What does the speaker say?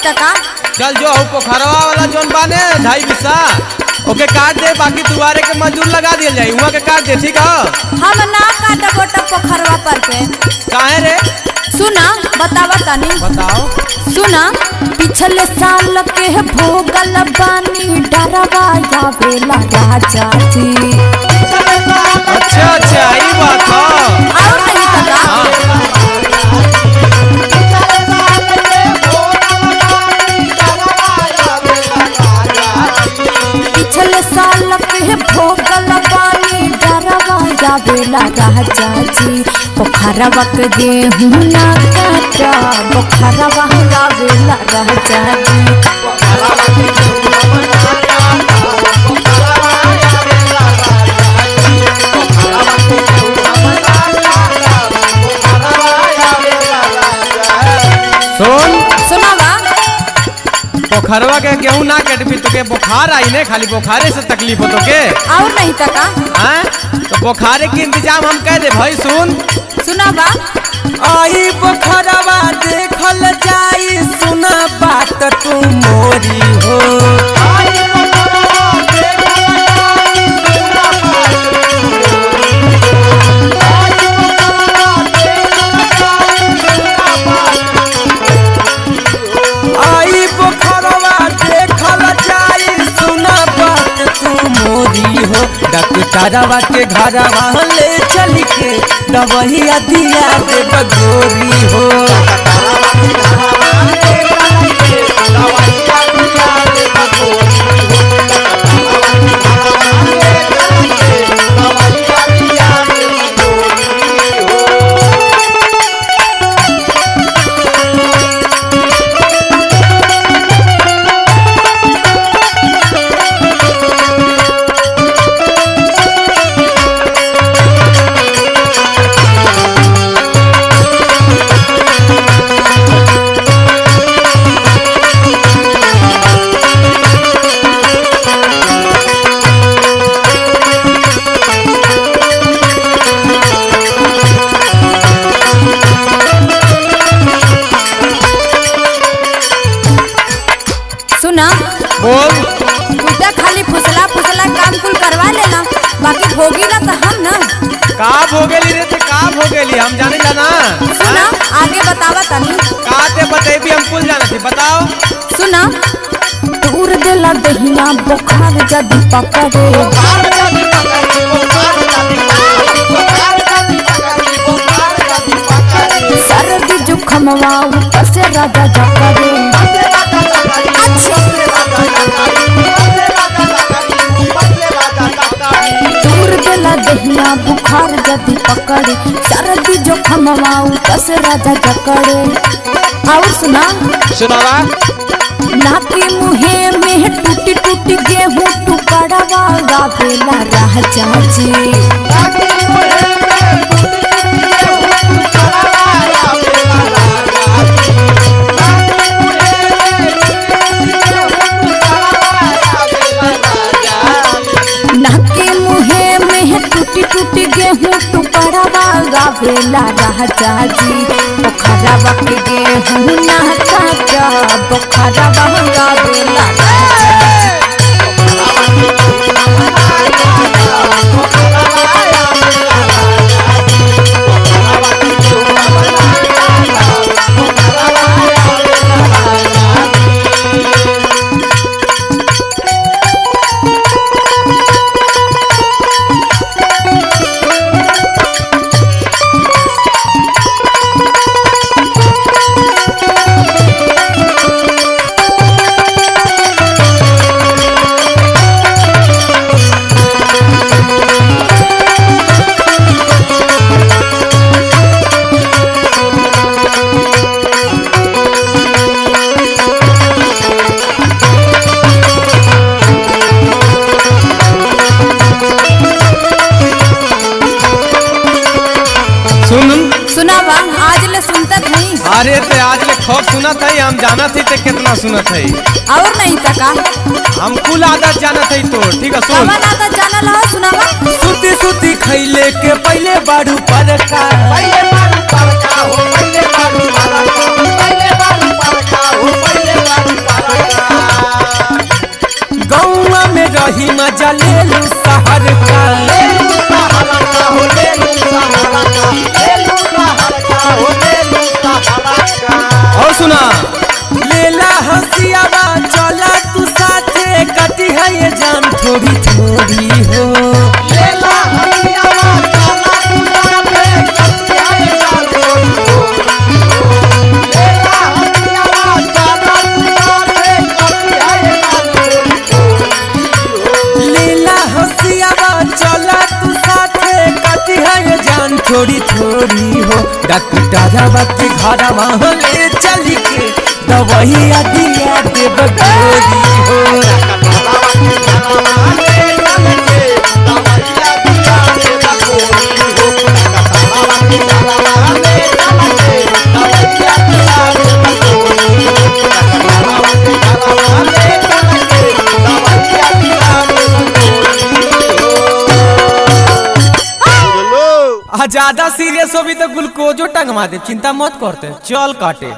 तका। चल जो हो पोखरवा वाला जोन बाने 2.5 बिस्सा ओके काट दे, बाकी दुआरे के मजदूर लगा दिया जाए, वहाँ के काट दे, ठीक है। हम ना काटब ओटा पोखरवा पर पे। काहे रे? सुना बतावा तनी। बताओ। सुना पिछले साल के भोगल बानी डरवा आवेला राजा जी। अच्छा अच्छा ये बात है। और नहीं तका। पिछले साल के भोगल बानी डरवा आवेला राजा जी। पोखरवा के गेहूं ना काटा पोखरवा आवेला राजा जी। सुन सुनावा। पोखरवा के गेहूं ना कटबी तो के बुखार आई ने, खाली बुखारे से तकलीफ हो तो के। और नहीं तका। हाँ तो बुखारे के इंतजाम हम कह दे भाई। सुन सुनावा। आई पोखरवा देखल जाई, सुना बात तू मोरी हो। आई पोखरवा देखल जाई, सुना बात तू मोरी हो। डॉक्टरवा के घरवा ले चल के दवाइया दिया दे बगोरी हो। सुना बोल। पूजा खाली फुसला फुसला काम कुल करवा लेना, बाकी होगी ना तो हम ना। का भोगेली रे ते का भोगेली हम जाने ला ना। सुना आगे बतावा तनी। का ते बतेबी हम कुल जाना थी, बताओ। सुना दूर देला दहिया बुखार जदी पकड़े। सर्दी जुखमवा ऊपर से राजा जकड़े। दूर देला दहिया बुखार जदी पकड़े, सर्दी जुखमवा ऊपर से राजा जकड़े। और सुना सुनावा। नाके मुहे में टूटी टूटी गेहूं टुकड़वा गावेला राजा जी। नाके मुहे में टूटी टूटी गेहूं टुकड़वा गावेला राजा जी। पोखरवा के गेहूं ना काटा पोखरवा गावेला राजा जी। अरे ते आज ले खूब सुनत है, हम जानत है ते कितना सुनत है। और नहीं तका हम कुल आदत जानत है तो ठीक है सुन। कवन आदत जानल हो सुनावा। सुती सुती खैले के पहले बाड़ू पर का पहले बारू परका हो, पहले बारू परका हो, पहले बारू परका हो, पहले बारू रही मजा ले लू शहर का। और सुना लेला हंसियावा चला तू साथे कटी है ये जान थोड़ी थोड़ी हो। लेला हंसियावा चला तू साथे कटी है ये जान थोड़ी थोड़ी हो। लेला हंसियावा चला तू साथे कटी है ये जान थोड़ी थोड़ी हो। लेला हंसियावा चला तू साथे कटी है ये जान थोड़ी थोड़ी हो। डॉक्टरवा के घरवा ले चली के दवाइया दिया देव गोरी हो। ज्यादा सीरियस हो भी तो ग्लूकोजो टंगवा दे, चिंता मत करते, चल काटे।